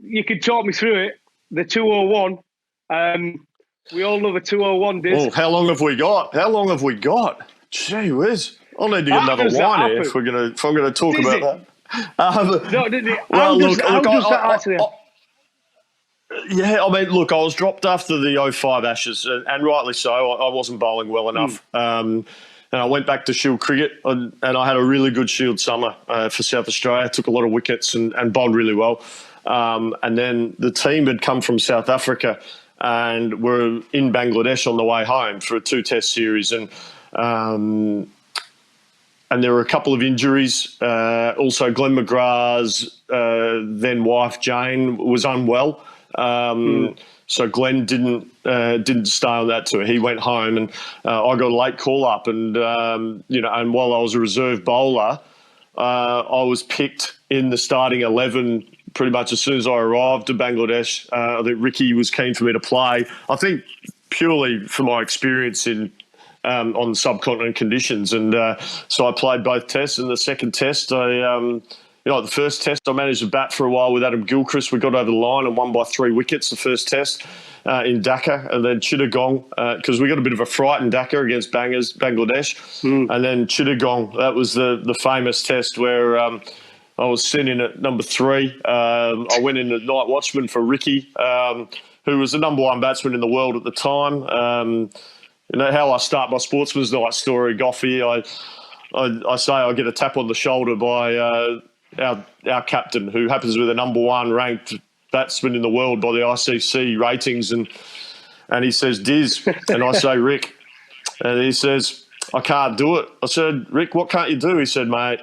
you could talk me through it. The 201. We all love a 201 disc. Oh, how long have we got? Gee whiz. I'll need to get another wine here if I'm gonna talk about that. How does that actually happen? Yeah, I mean, look, I was dropped after the 05 Ashes, and rightly so. I wasn't bowling well enough. And I went back to Shield cricket, and I had a really good Shield summer for South Australia. I took a lot of wickets and bowled really well. And then the team had come from South Africa and were in Bangladesh on the way home for a 2-test series. And there were a couple of injuries. Also, Glenn McGrath's then wife, Jane, was unwell. So Glenn didn't stay on that tour. He went home, and I got a late call up, and and while I was a reserve bowler, I was picked in the starting 11 pretty much as soon as I arrived to Bangladesh. I think Ricky was keen for me to play. I think purely for my experience on subcontinent conditions, and so I played both tests. In the second test, the first test, I managed to bat for a while with Adam Gilchrist. We got over the line and won by 3 wickets the first test in Dhaka, and then Chittagong, because we got a bit of a fright in Dhaka against Bangladesh. And then Chittagong, that was the famous test where I was sent in at number 3. I went in at nightwatchman for Ricky, who was the number 1 batsman in the world at the time. How I start my sportsman's night story, Goffey, I say I get a tap on the shoulder by our captain, who happens to be the number 1 ranked batsman in the world by the ICC ratings, and he says, Diz, and I say, Rick, and he says, I can't do it. I said, Rick, what can't you do? He said, mate,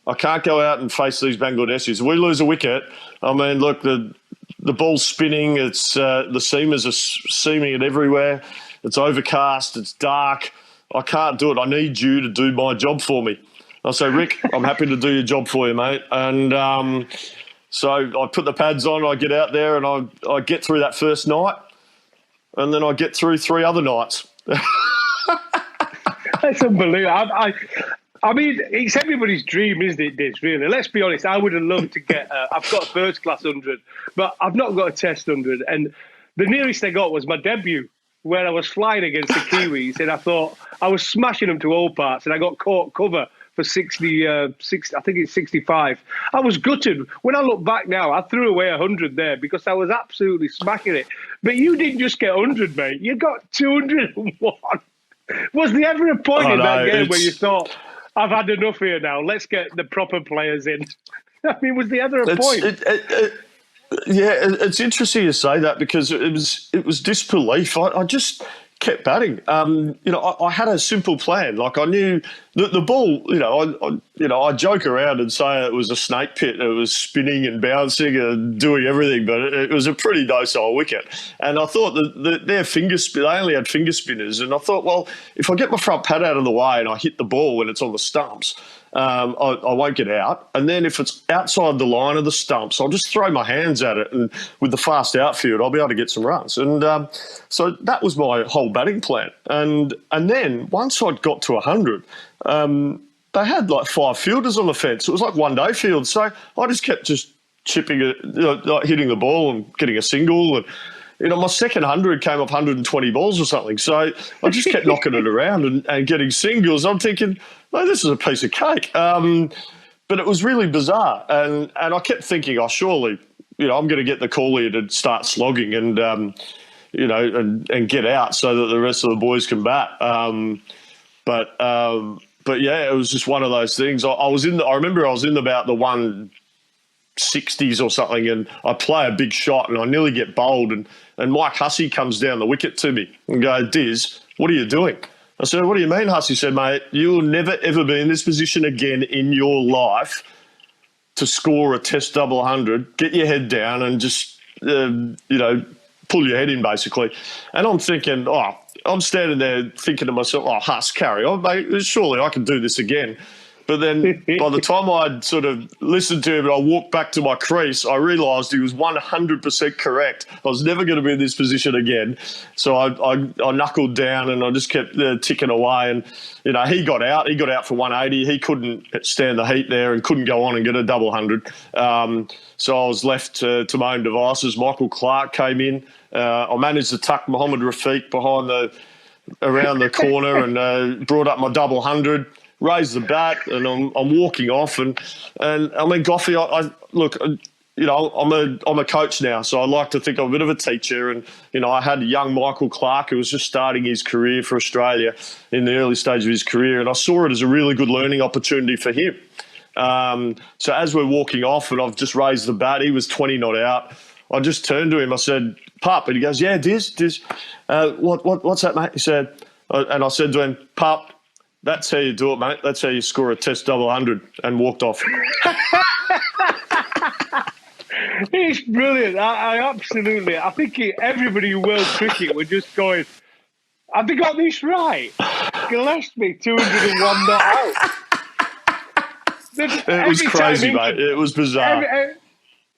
I can't go out and face these Bangladeshis. If we lose a wicket, I mean, look, the ball's spinning, it's the seamers are seaming it everywhere, it's overcast, it's dark, I can't do it. I need you to do my job for me. I say, Rick, I'm happy to do your job for you, mate. And so I put the pads on, I get out there, and I get through that first night, and then I get through 3 other nights. That's unbelievable. I mean, it's everybody's dream, isn't it, Diz, really? Let's be honest, I would have loved to get I've got a first-class 100, but I've not got a test 100. And the nearest I got was my debut, where I was flying against the Kiwis, and I thought I was smashing them to all parts, and I got caught cover for 60, I think it's 65. I was gutted. When I look back now, I threw away 100 there because I was absolutely smacking it. But you didn't just get 100, mate. You got 201. Was there ever a point in that game where you thought, I've had enough here now, let's get the proper players in? I mean, was there ever a point? Yeah, it's interesting you say that, because it was disbelief. I just kept batting. I had a simple plan. Like, I knew the ball. I joke around and say it was a snake pit. It was spinning and bouncing and doing everything, but it was a pretty docile wicket. And I thought that their they only had finger spinners, and I thought, well, if I get my front pad out of the way and I hit the ball when it's on the stumps, I won't get out. And then if it's outside the line of the stumps, I'll just throw my hands at it, and with the fast outfield, I'll be able to get some runs. And so that was my whole batting plan. And then once I'd got to 100, they had like 5 fielders on the fence. It was like one-day field. So I just kept chipping it, like hitting the ball and getting a single. And my second 100 came off 120 balls or something. So I just kept knocking it around and getting singles. I'm thinking, no, this is a piece of cake. But it was really bizarre. And I kept thinking, surely, I'm going to get the call here to start slogging and get out so that the rest of the boys can bat. But yeah, it was just one of those things. I remember I was in about the 160s or something, and I play a big shot and I nearly get bowled, and Mike Hussey comes down the wicket to me and goes, Diz, what are you doing? I said, what do you mean, Hussey? He said, mate, you'll never, ever be in this position again in your life to score a test double 100. Get your head down and just, pull your head in, basically. And I'm thinking, I'm standing there thinking to myself, Huss, carry on, mate. Surely I can do this again. But then by the time I'd sort of listened to him and I walked back to my crease, I realised he was 100% correct. I was never going to be in this position again. So I knuckled down and I just kept ticking away. And, you know, he got out. He got out for 180. He couldn't stand the heat there and couldn't go on and get a double 100. So I was left to my own devices. Michael Clark came in. I managed to tuck Mohammed Rafiq around the corner and brought up my double 100. Raised the bat, and I'm walking off, and I mean, Goffey, I look, you know, I'm a coach now, so I like to think I'm a bit of a teacher, and you know, I had young Michael Clark who was just starting his career for Australia in the early stage of his career, and I saw it as a really good learning opportunity for him. So as we're walking off, and I've just raised the bat, he was 20 not out. I just turned to him, I said, "Pup," and he goes, "Yeah, Diz, what's that, mate?" He said, and I said to him, "Pup, that's how you do it, mate. That's how you score a test double 100," and walked off. It's brilliant. I absolutely. I think everybody in world cricket were just going, have they got this right? Gillespie, 201 not out. It was crazy, mate. It was bizarre.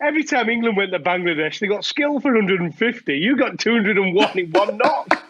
Every time England went to Bangladesh, they got skill for 150. You got 201 in one knock.